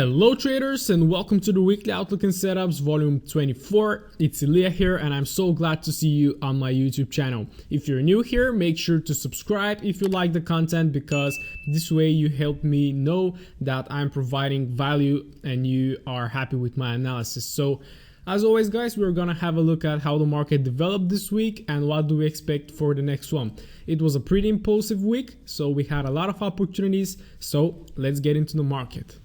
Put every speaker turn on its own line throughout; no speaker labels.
Hello traders, and welcome to the weekly outlook and setups volume 24. It's Iliya here, and I'm so glad to see you on my YouTube channel. If you're new here, make sure to subscribe if you like the content, because this way you help me know that I'm providing value and you are happy with my analysis. So as always guys, we're gonna have a look at how the market developed this week and what do we expect for the next one. It was a pretty impulsive week, so we had a lot of opportunities. So let's get into the market.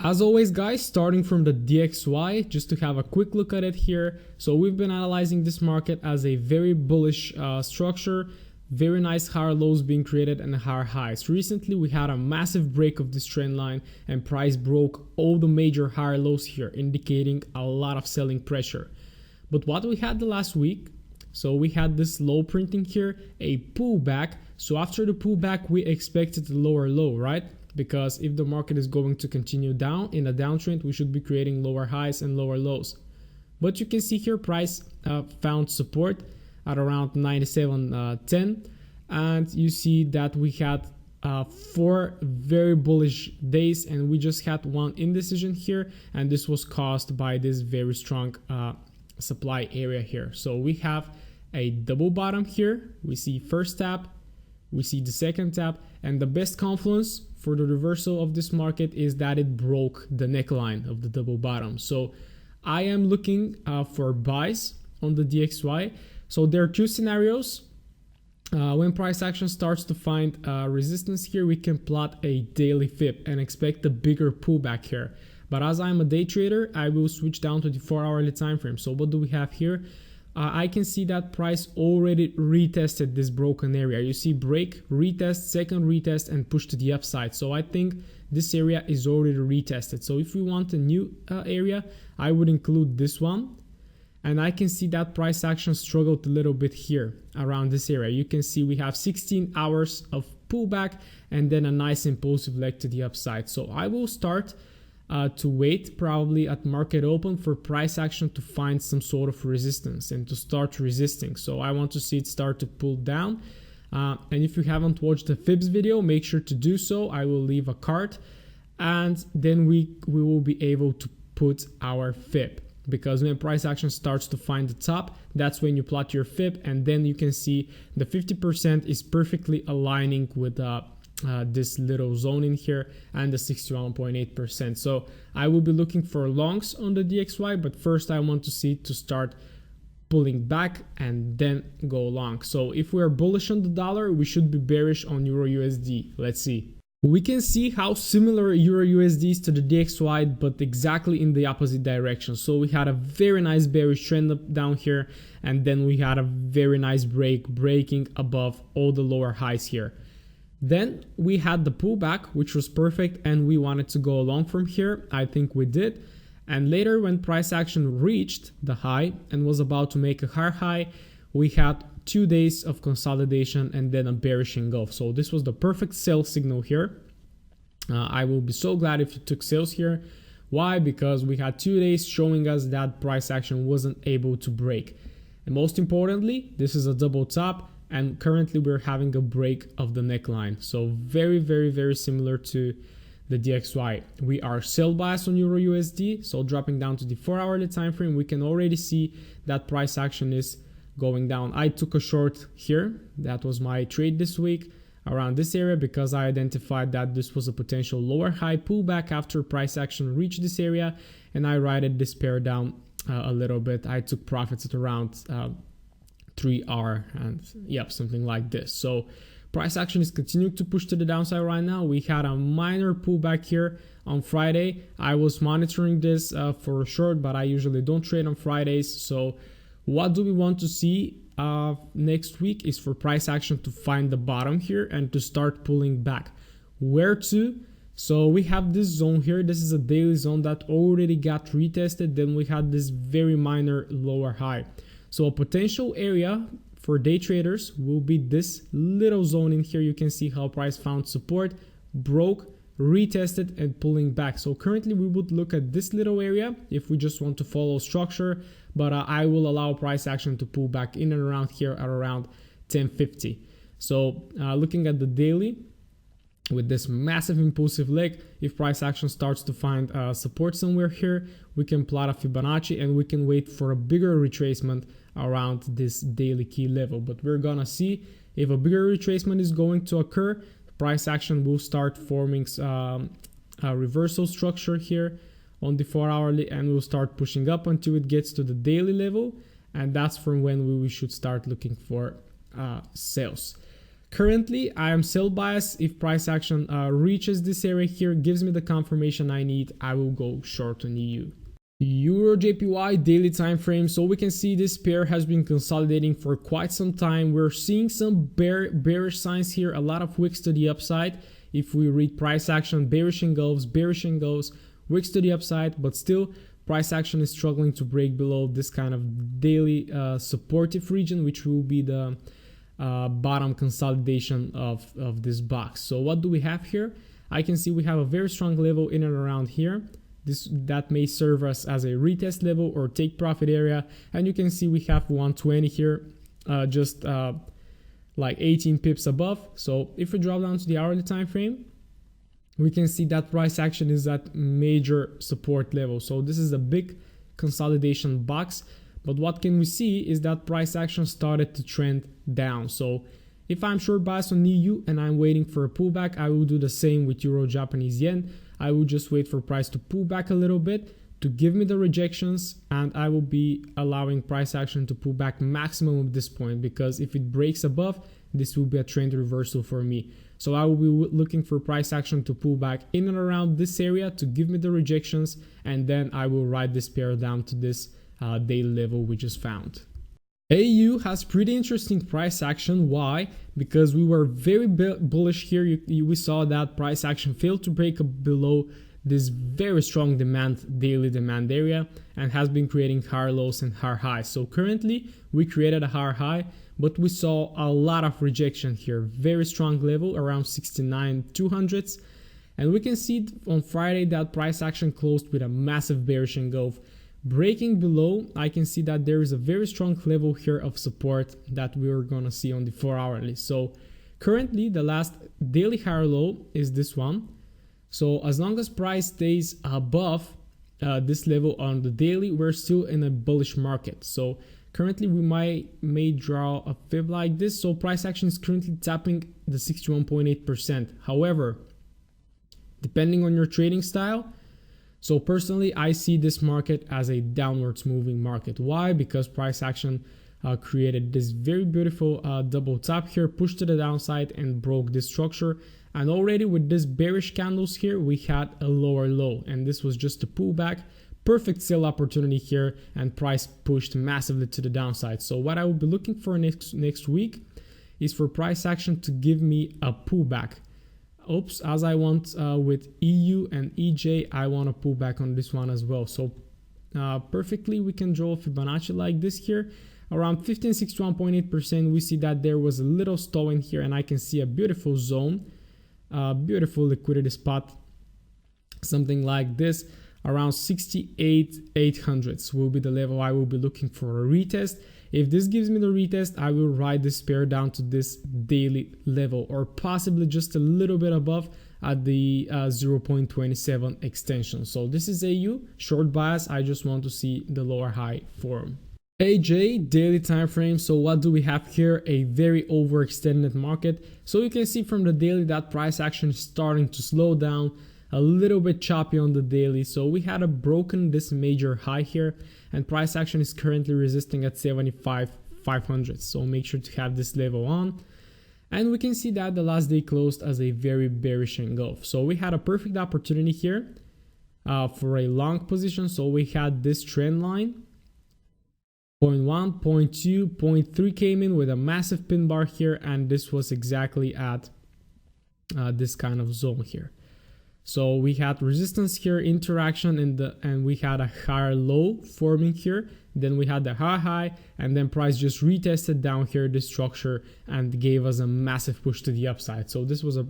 As always guys, starting from the DXY, just to have a quick look at it here. So we've been analyzing this market as a very bullish structure, very nice higher lows being created and higher highs. Recently we had a massive break of this trend line and price broke all the major higher lows here, indicating a lot of selling pressure. But what we had the last week, so we had this low printing here, a pullback. So after the pullback we expected a lower low, right? Because if the market is going to continue down in a downtrend, we should be creating lower highs and lower lows. But you can see here price found support at around 97.10, and you see that we had 4 very bullish days and we just had one indecision here, and this was caused by this very strong supply area here. So we have a double bottom here, we see first tap, we see the second tap, and the best confluence for the reversal of this market is that it broke the neckline of the double bottom. So I am looking for buys on the DXY. So there are two scenarios. When price action starts to find resistance here, we can plot a daily fib and expect a bigger pullback here. But as I'm a day trader, I will switch down to the 4-hourly time frame. So what do we have here? I can see that price already retested this broken area. You see break, retest, second retest, and push to the upside. So I think this area is already retested. So if we want a new area, I would include this one. And I can see that price action struggled a little bit here around this area. You can see we have 16 hours of pullback and then a nice impulsive leg to the upside. So I will start to wait probably at market open for price action to find some sort of resistance and to start resisting. So I want to see it start to pull down. And if you haven't watched the fibs video, make sure to do so. I will leave a card, and then we will be able to put our fib, because when price action starts to find the top, that's when you plot your fib, and then you can see the 50% is perfectly aligning with this little zone in here and the 61.8%. So I will be looking for longs on the DXY, but first I want to see to start pulling back and then go long. So if we are bullish on the dollar, we should be bearish on Euro USD. Let's see. We can see how similar Euro USD is to the DXY, but exactly in the opposite direction. So we had a very nice bearish trend up down here, and then we had a very nice breaking above all the lower highs here. Then we had the pullback, which was perfect, and we wanted to go along from here. I think we did. And later when price action reached the high and was about to make a higher high, we had 2 days of consolidation and then a bearish engulf. So this was the perfect sell signal here. I will be so glad if you took sales here. Why? Because we had 2 days showing us that price action wasn't able to break. And most importantly, this is a double top, and currently we're having a break of the neckline. So very, very, very similar to the DXY. We are sell bias on Euro USD. So dropping down to the 4-hourly time frame, we can already see that price action is going down. I took a short here. That was my trade this week around this area, because I identified that this was a potential lower high pullback after price action reached this area, and I righted this pair down a little bit. I took profits at around 3R and yep, something like this. So price action is continuing to push to the downside right now. We had a minor pullback here on Friday. I was monitoring this for a short, but I usually don't trade on Fridays. So what do we want to see next week is for price action to find the bottom here and to start pulling back. Where to? So we have this zone here. This is a daily zone that already got retested. Then we had this very minor lower high. So a potential area for day traders will be this little zone in here. You can see how price found support, broke, retested, and pulling back. So currently we would look at this little area if we just want to follow structure, but I will allow price action to pull back in and around here at around 1050. So looking at the daily, with this massive impulsive leg, if price action starts to find support somewhere here, we can plot a Fibonacci and we can wait for a bigger retracement around this daily key level. But we're gonna see if a bigger retracement is going to occur. Price action will start forming a reversal structure here on the 4-hourly, and we'll start pushing up until it gets to the daily level, and that's from when we should start looking for sales. Currently, I am sell biased. If price action reaches this area here, gives me the confirmation I need, I will go short on EU. Euro JPY daily time frame. So we can see this pair has been consolidating for quite some time. We're seeing some bearish signs here, a lot of wicks to the upside. If we read price action, bearish engulfs, wicks to the upside, but still price action is struggling to break below this kind of daily supportive region, which will be the bottom consolidation of this box. So what do we have here? I can see we have a very strong level in and around here. That may serve us as a retest level or take profit area, and you can see we have 120 here, just like 18 pips above. So if we drop down to the hourly time frame, we can see that price action is at major support level. So this is a big consolidation box, but what can we see is that price action started to trend down. So if I'm short biased on EU and I'm waiting for a pullback, I will do the same with Euro Japanese Yen. I will just wait for price to pull back a little bit to give me the rejections, and I will be allowing price action to pull back maximum at this point, because if it breaks above, this will be a trend reversal for me. So I will be looking for price action to pull back in and around this area to give me the rejections, and then I will ride this pair down to this daily level we just found. AU has pretty interesting price action. Why? Because we were very bullish here. We saw that price action failed to break below this very strong daily demand area, and has been creating higher lows and higher highs. So currently we created a higher high, but we saw a lot of rejection here. Very strong level around 69,200s, and we can see on Friday that price action closed with a massive bearish engulf. Breaking below, I can see that there is a very strong level here of support that we're gonna see on the 4-hourly. So currently the last daily higher low is this one. So as long as price stays above this level on the daily, we're still in a bullish market. So currently we may draw a fib like this. So price action is currently tapping the 61.8%. However, depending on your trading style, so personally, I see this market as a downwards moving market. Why? Because price action created this very beautiful double top here, pushed to the downside and broke this structure. And already with this bearish candles here, we had a lower low, and this was just a pullback. Perfect sell opportunity here, and price pushed massively to the downside. So what I will be looking for next week is for price action to give me a pullback. Oops, as I want with EU and EJ, I want to pull back on this one as well. So perfectly, we can draw Fibonacci like this here. Around 1561.8%, we see that there was a little stall in here, and I can see a beautiful zone, beautiful liquidity spot, something like this. Around 68,800s will be the level I will be looking for a retest. If this gives me the retest, I will ride this pair down to this daily level, or possibly just a little bit above at the 0.27 extension. So this is AU, short bias. I just want to see the lower high form. AJ, daily time frame. So what do we have here? A very overextended market. So you can see from the daily that price action is starting to slow down, a little bit choppy on the daily. So we had broken this major high here, and price action is currently resisting at 75,500. So make sure to have this level on. And we can see that the last day closed as a very bearish engulf. So we had a perfect opportunity here for a long position. So we had this trend line. 0.1, 0.2, 0.3 came in with a massive pin bar here, and this was exactly at this kind of zone here. So we had resistance here, interaction, and we had a higher low forming here. Then we had the high, and then price just retested down here this structure and gave us a massive push to the upside. So this was a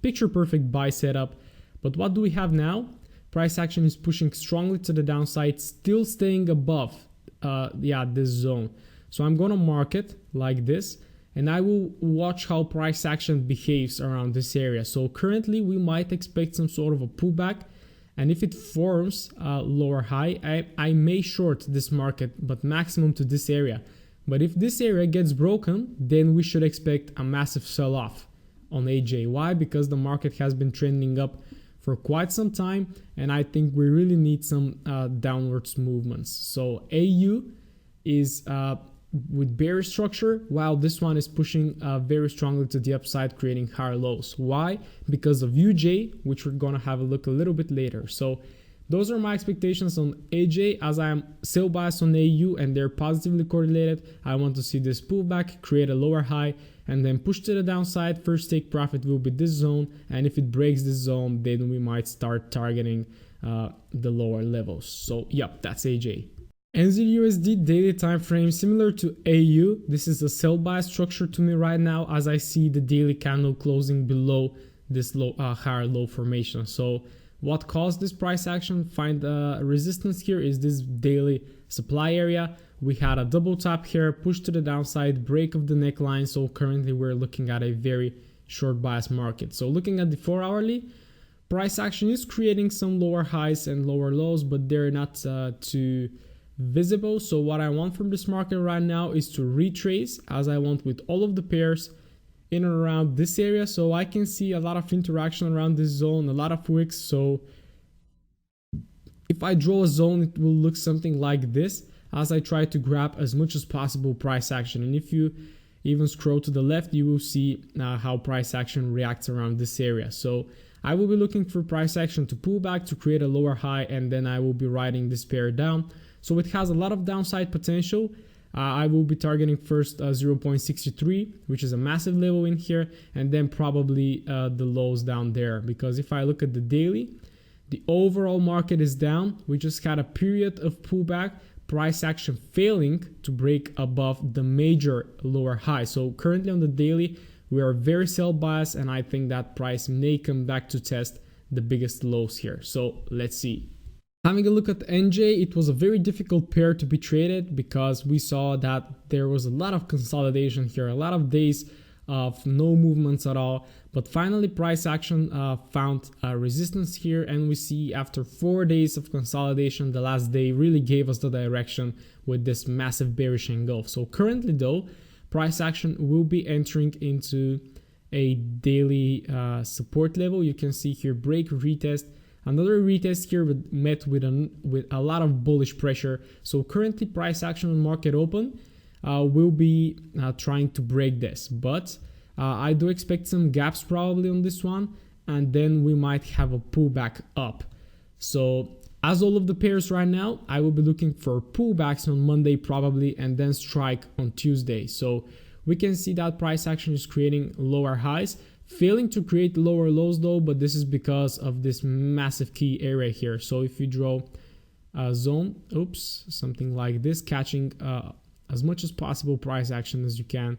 picture perfect buy setup. But what do we have now? Price action is pushing strongly to the downside, still staying above this zone. So I'm gonna mark it like this, and I will watch how price action behaves around this area. So currently we might expect some sort of a pullback, and if it forms a lower high, I may short this market, but maximum to this area. But if this area gets broken, then we should expect a massive sell-off on AJ. Why? Because the market has been trending up for quite some time, and I think we really need some downwards movements. So AU is with bearish structure, while this one is pushing very strongly to the upside, creating higher lows. Why? Because of UJ, which we're gonna have a look a little bit later. So those are my expectations on AJ, as I am sell biased on AU and they're positively correlated. I want to see this pullback, create a lower high, and then push to the downside. First take profit will be this zone, and if it breaks this zone, then we might start targeting the lower levels. So yep, that's AJ. NZUSD daily time frame, similar to AU. This is a sell bias structure to me right now, as I see the daily candle closing below this low, higher low formation. So what caused this price action? Find resistance here is this daily supply area. We had a double tap here, push to the downside, break of the neckline. So currently we're looking at a very short bias market. So looking at the 4-hourly, price action is creating some lower highs and lower lows, but they're not too visible. So what I want from this market right now is to retrace, as I want with all of the pairs, in and around this area. So I can see a lot of interaction around this zone, a lot of wicks. So if I draw a zone, it will look something like this, as I try to grab as much as possible price action. And if you even scroll to the left, you will see how price action reacts around this area. So I will be looking for price action to pull back, to create a lower high, and then I will be riding this pair down. So it has a lot of downside potential. I will be targeting first 0.63, which is a massive level in here, and then probably the lows down there. Because if I look at the daily, the overall market is down. We just had a period of pullback, price action failing to break above the major lower high. So currently on the daily, we are very sell biased, and I think that price may come back to test the biggest lows here. So let's see. Having a look at NJ, it was a very difficult pair to be traded, because we saw that there was a lot of consolidation here, a lot of days of no movements at all. But finally price action found a resistance here, and we see after 4 days of consolidation, the last day really gave us the direction with this massive bearish engulf. So currently though, price action will be entering into a daily support level. You can see here break, retest. Another retest here met with a lot of bullish pressure. So currently price action on market open will be trying to break this. But I do expect some gaps probably on this one. And then we might have a pullback up. So as all of the pairs right now, I will be looking for pullbacks on Monday probably, and then strike on Tuesday. So we can see that price action is creating lower highs, failing to create lower lows though, but this is because of this massive key area here. So if you draw a zone, something like this, catching as much as possible price action as you can,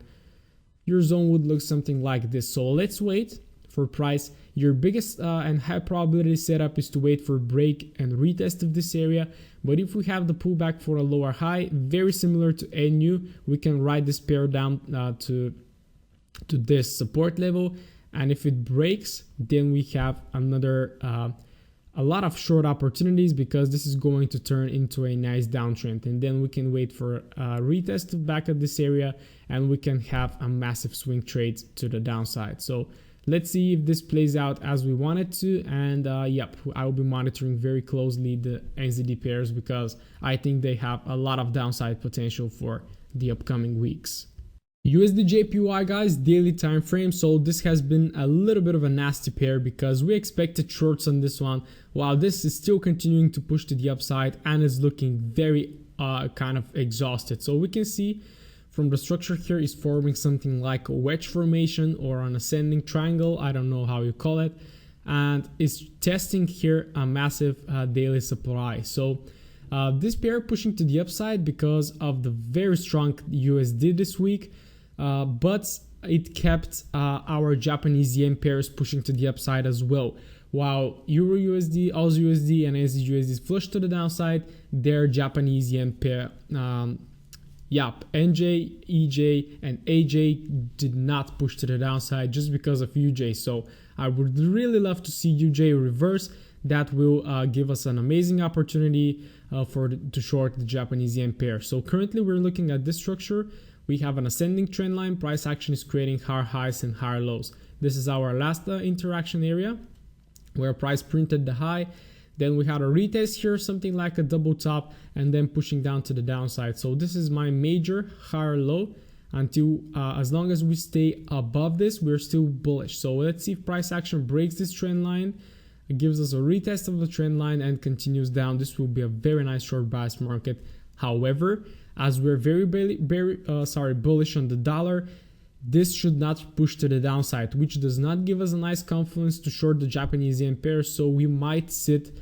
your zone would look something like this. So let's wait for price. Your biggest and high probability setup is to wait for break and retest of this area. But if we have the pullback for a lower high, very similar to NU, we can ride this pair down to this support level. And if it breaks, then we have another a lot of short opportunities, because this is going to turn into a nice downtrend. And then we can wait for a retest back at this area, and we can have a massive swing trade to the downside. So let's see if this plays out as we want it to. And yep, I will be monitoring very closely the NZD pairs, because I think they have a lot of downside potential for the upcoming weeks. USD JPY guys, daily time frame. So this has been a little bit of a nasty pair, because we expected shorts on this one, while this is still continuing to push to the upside and is looking very kind of exhausted. So we can see from the structure here is forming something like a wedge formation or an ascending triangle, I don't know how you call it, and it's testing here a massive daily supply. So this pair pushing to the upside because of the very strong USD this week. But it kept our Japanese yen pairs pushing to the upside as well. while Euro USD, Aussie USD, and NZ USD flushed to the downside. Their Japanese yen pair, NJ, EJ, and AJ did not push to the downside just because of UJ. So I would really love to see UJ reverse. That will give us an amazing opportunity to short the Japanese yen pair. So currently we're looking at this structure. We have an ascending trend line. Price action is creating higher highs and higher lows. This is our last interaction area where price printed the high. Then we had a retest here, something like a double top, and then pushing down to the downside. So this is my major higher low. Until as long as we stay above this, we're still bullish. So let's see if price action breaks this trend line. It gives us a retest of the trend line and continues down. This will be a very nice short bias market. However, as we're very bullish on the dollar, this should not push to the downside, which does not give us a nice confidence to short the Japanese yen pair. So we might stay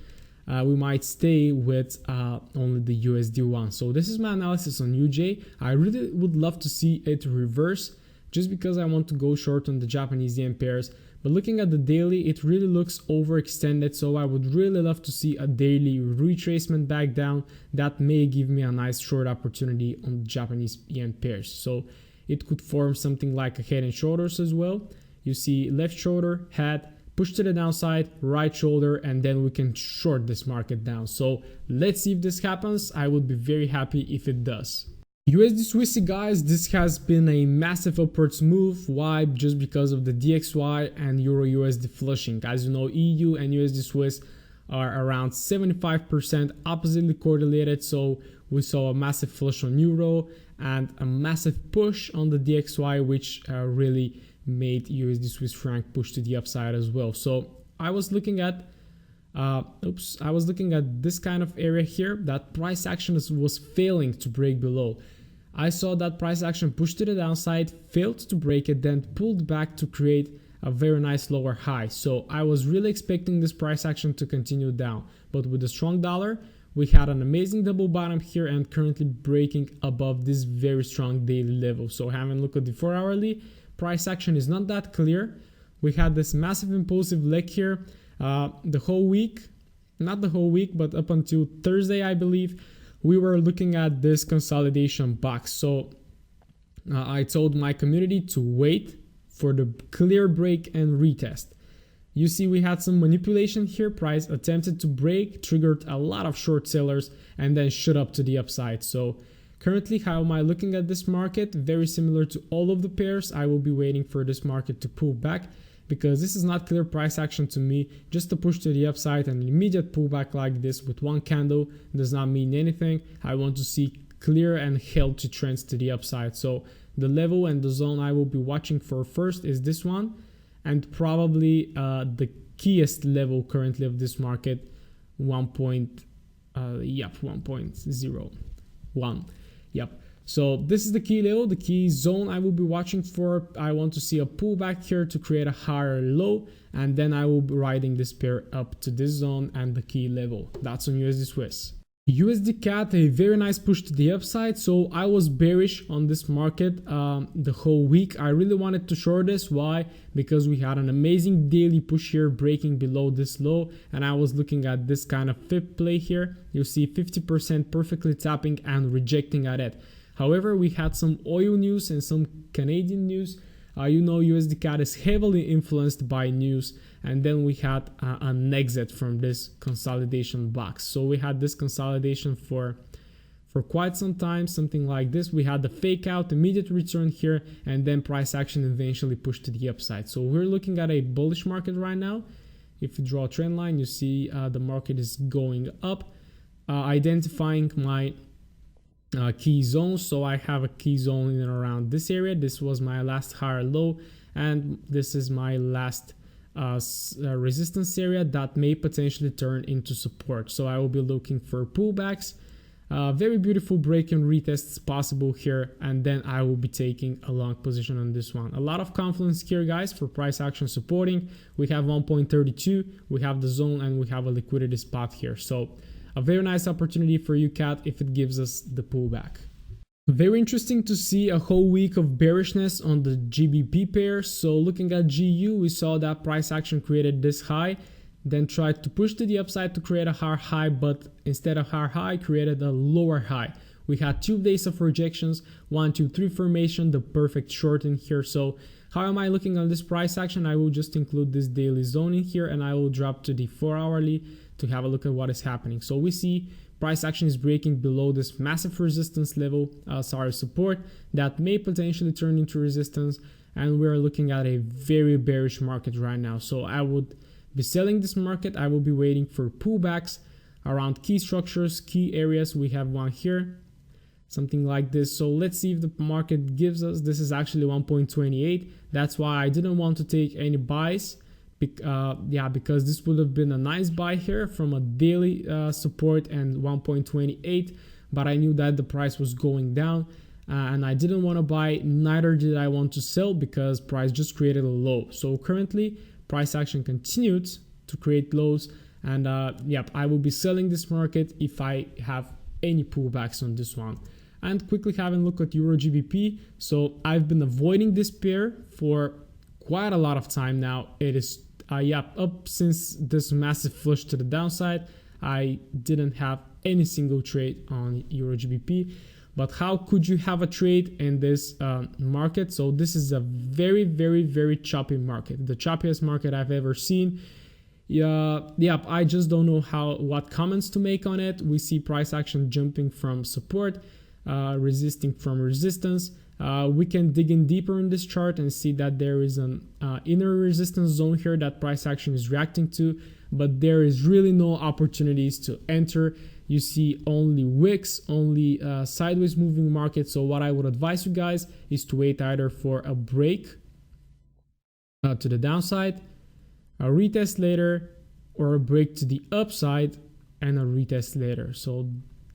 with only the USD one. So this is my analysis on UJ. I really would love to see it reverse just because I want to go short on the Japanese yen pairs. But looking at the daily, it really looks overextended. So I would really love to see a daily retracement back down. That may give me a nice short opportunity on the Japanese yen pairs. So it could form something like a head and shoulders as well. You see left shoulder, head, push to the downside, right shoulder, and then we can short this market down. So let's see if this happens. I would be very happy if it does. USD Swissy, guys, this has been a massive upwards move. Why? Just because of the DXY and Euro USD flushing. As you know, EU and USD Swiss are around 75% oppositely correlated. So we saw a massive flush on Euro and a massive push on the DXY, which really made USD Swiss franc push to the upside as well. So I was looking at this kind of area here that price action was failing to break below. I saw that price action pushed to the downside, failed to break it, then pulled back to create a very nice lower high. So I was really expecting this price action to continue down, but with a strong dollar, we had an amazing double bottom here and currently breaking above this very strong daily level. So having a look at the 4-hourly, price action is not that clear. We had this massive impulsive leg here the whole week, not the whole week, but up until Thursday, I believe, we were looking at this consolidation box. So I told my community to wait for the clear break and retest. You see, we had some manipulation here. Price attempted to break, triggered a lot of short sellers, and then shot up to the upside. So currently, how am I looking at this market? Very similar to all of the pairs. I will be waiting for this market to pull back because this is not clear price action to me. Just to push to the upside and immediate pullback like this with one candle does not mean anything. I want to see clear and healthy trends to the upside. So the level and the zone I will be watching for first is this one, and probably the keyest level currently of this market, 1.01. Yep. So this is the key level, the key zone I will be watching for. I want to see a pullback here to create a higher low, and then I will be riding this pair up to this zone and the key level. That's on USD Swiss. USD CAD, a very nice push to the upside. So I was bearish on this market the whole week. I really wanted to short this. Why? Because we had an amazing daily push here breaking below this low, and I was looking at this kind of fib play here. You see 50% perfectly tapping and rejecting at it. However, we had some oil news and some Canadian news. You know, USD CAD is heavily influenced by news, and then we had an exit from this consolidation box. So we had this consolidation for quite some time, something like this. We had the fake out, immediate return here, and then price action eventually pushed to the upside. So we're looking at a bullish market right now. If you draw a trend line, you see the market is going up. Identifying my key zones. So I have a key zone in and around this area. This was my last higher low, and this is my last resistance area that may potentially turn into support. So I will be looking for pullbacks, very beautiful break and retests possible here, and then I will be taking a long position on this one. A lot of confidence here, guys, for price action supporting. We have 1.32, we have the zone, and we have a liquidity spot here. So a very nice opportunity for you, CAT, if it gives us the pullback. Very interesting to see a whole week of bearishness on the GBP pair. So looking at GU, we saw that price action created this high, then tried to push to the upside to create a higher high, but instead of higher high, created a lower high. We had 2 days of rejections, 1, 2, 3 formation, the perfect short in here. So how am I looking on this price action? I will just include this daily zone in here, and I will drop to the 4 hourly to have a look at what is happening. So we see price action is breaking below this massive resistance level, support that may potentially turn into resistance, and we're looking at a very bearish market right now. So I would be selling this market. I will be waiting for pullbacks around key structures, key areas. We have one here, something like this. So let's see if the market gives us. This is actually 1.28. That's why I didn't want to take any buys. Because this would have been a nice buy here from a daily support and 1.28, but I knew that the price was going down, and I didn't want to buy, neither did I want to sell because price just created a low. So currently price action continued to create lows, and I will be selling this market if I have any pullbacks on this one. And quickly having a look at Euro GBP. So I've been avoiding this pair for quite a lot of time now. It is up since this massive flush to the downside. I didn't have any single trade on Euro GBP. But how could you have a trade in this market? So this is a very, very, very choppy market, the choppiest market I've ever seen. I just don't know what comments to make on it. We see price action jumping from support, resisting from resistance. We can dig in deeper in this chart and see that there is an inner resistance zone here that price action is reacting to, but there is really no opportunities to enter. You see only wicks, only sideways moving market. So what I would advise you guys is to wait either for a break to the downside, a retest later, or a break to the upside and a retest later. So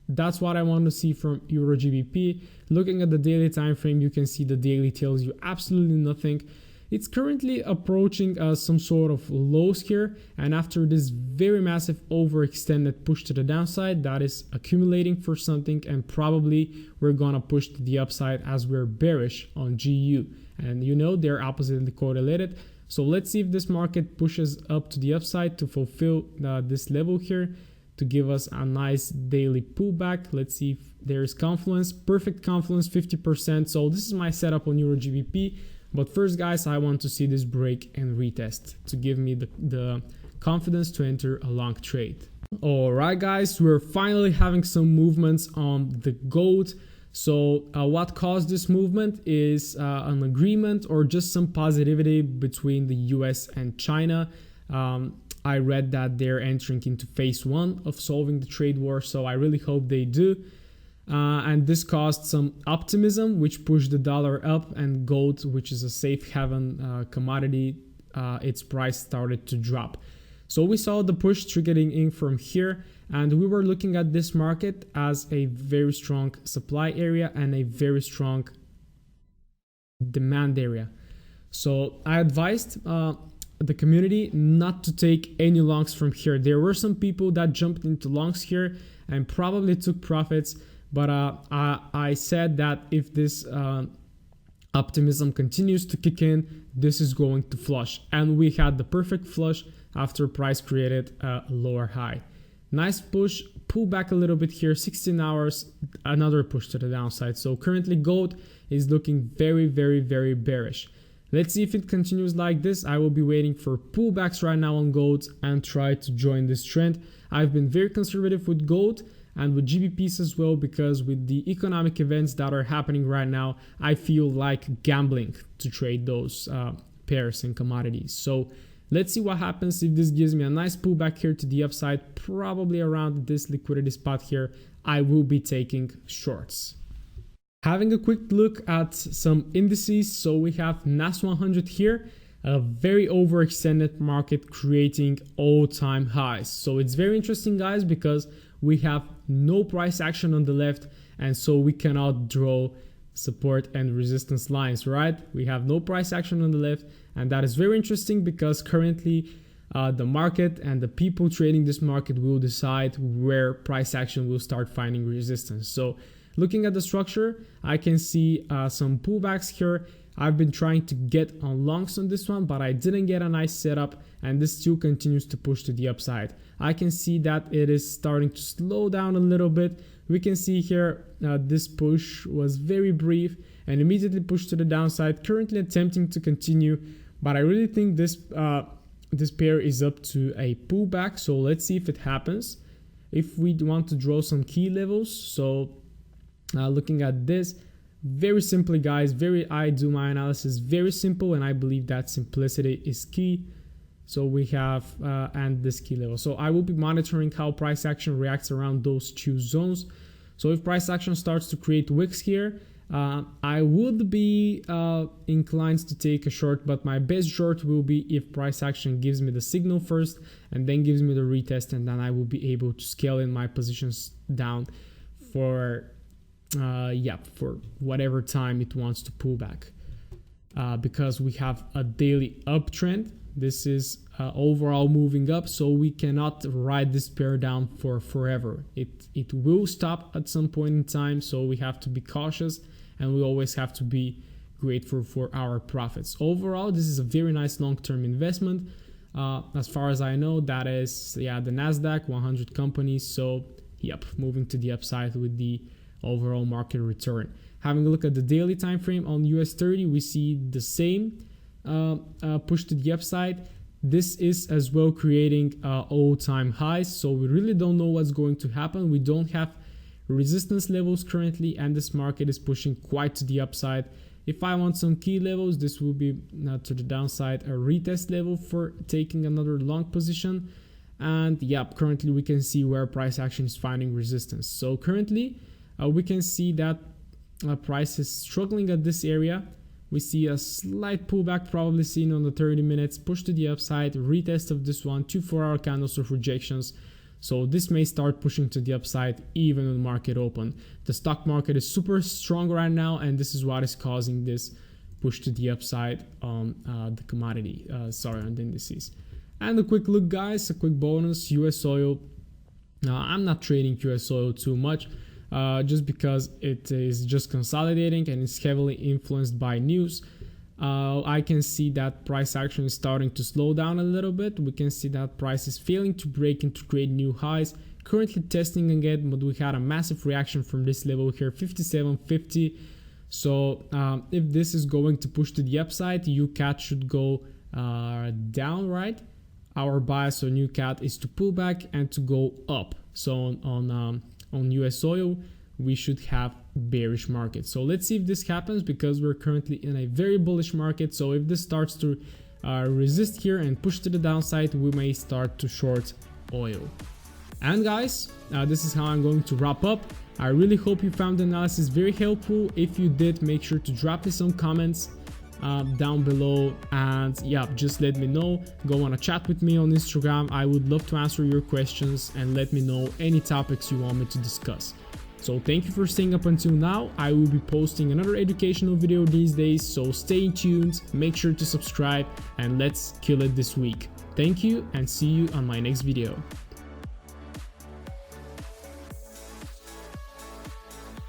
that's what I want to see from Euro GBP. Looking at the daily time frame, you can see the daily tells you absolutely nothing. It's currently approaching some sort of lows here, and after this very massive overextended push to the downside, that is accumulating for something, and probably we're gonna push to the upside as we're bearish on GU, and they're oppositely correlated. So let's see if this market pushes up to the upside to fulfill this level here, to give us a nice daily pullback. Let's see if there's confluence, perfect confluence, 50%. So this is my setup on Euro GBP. But first, guys, I want to see this break and retest to give me the confidence to enter a long trade. All right, guys, we're finally having some movements on the gold. So what caused this movement is an agreement or just some positivity between the US and China. I read that they're entering into phase 1 of solving the trade war, so I really hope they do. And this caused some optimism, which pushed the dollar up, and gold, which is a safe haven commodity, its price started to drop. So we saw the push triggering in from here, and we were looking at this market as a very strong supply area and a very strong demand area. So I advised the community not to take any longs from here. There were some people that jumped into longs here and probably took profits, but I said that if this optimism continues to kick in, this is going to flush, and we had the perfect flush after price created a lower high. Nice push, pull back a little bit here, 16 hours, another push to the downside. So currently gold is looking very, very, very bearish. Let's see if it continues like this. I will be waiting for pullbacks right now on gold and try to join this trend. I've been very conservative with gold and with GBPs as well, because with the economic events that are happening right now, I feel like gambling to trade those pairs and commodities. So let's see what happens. If this gives me a nice pullback here to the upside, probably around this liquidity spot here, I will be taking shorts. Having a quick look at some indices. So we have NAS100 here, a very overextended market creating all-time highs. So it's very interesting, guys, because we have no price action on the left, and so we cannot draw support and resistance lines, right? We have no price action on the left, and that is very interesting because currently the market and the people trading this market will decide where price action will start finding resistance. So looking at the structure, I can see some pullbacks here. I've been trying to get on longs on this one, but I didn't get a nice setup, and this still continues to push to the upside. I can see that it is starting to slow down a little bit. We can see here this push was very brief and immediately pushed to the downside, currently attempting to continue, but I really think this pair is up to a pullback. So let's see if it happens. If we want to draw some key levels, so looking at this, very simply guys, I do my analysis very simple, and I believe that simplicity is key. So we have and this key level. So I will be monitoring how price action reacts around those two zones. So if price action starts to create wicks here, I would be inclined to take a short, but my best short will be if price action gives me the signal first and then gives me the retest, and then I will be able to scale in my positions down for whatever time it wants to pull back, because we have a daily uptrend. This is overall moving up, so we cannot ride this pair down for forever. It will stop at some point in time, so we have to be cautious, and we always have to be grateful for our profits. Overall, this is a very nice long-term investment. As far as I know, that is the NASDAQ 100 companies. So moving to the upside with the overall market return. Having a look at the daily time frame on US30, we see the same push to the upside. This is as well creating all-time highs, so we really don't know what's going to happen. We don't have resistance levels currently, and this market is pushing quite to the upside. If I want some key levels, this will be to the downside, a retest level for taking another long position. And currently we can see where price action is finding resistance. So currently we can see that price is struggling at this area. We see a slight pullback probably seen on the 30 minutes, push to the upside, retest of this one, 2 4-hour candles of rejections. So this may start pushing to the upside even when the market open. The stock market is super strong right now, and this is what is causing this push to the upside on the commodity, on the indices. And a quick look guys, a quick bonus, US oil. I'm not trading US oil too much, just because it is just consolidating and it's heavily influenced by news. I can see that price action is starting to slow down a little bit. We can see that price is failing to break and to create new highs. Currently testing again, but we had a massive reaction from this level here, 57.50. So if this is going to push to the upside, UCAT should go down, right? Our bias on UCAT is to pull back and to go up. So on US oil, we should have bearish market. So let's see if this happens, because we're currently in a very bullish market. So if this starts to resist here and push to the downside, we may start to short oil. And guys, this is how I'm going to wrap up. I really hope you found the analysis very helpful. If you did, make sure to drop me some comments down below, and just let me know. Go on a chat with me on Instagram. I would love to answer your questions, and let me know any topics you want me to discuss. So thank you for staying up until now. I will be posting another educational video these days, so stay tuned, make sure to subscribe, and let's kill it this week. Thank you, and see you on my next video.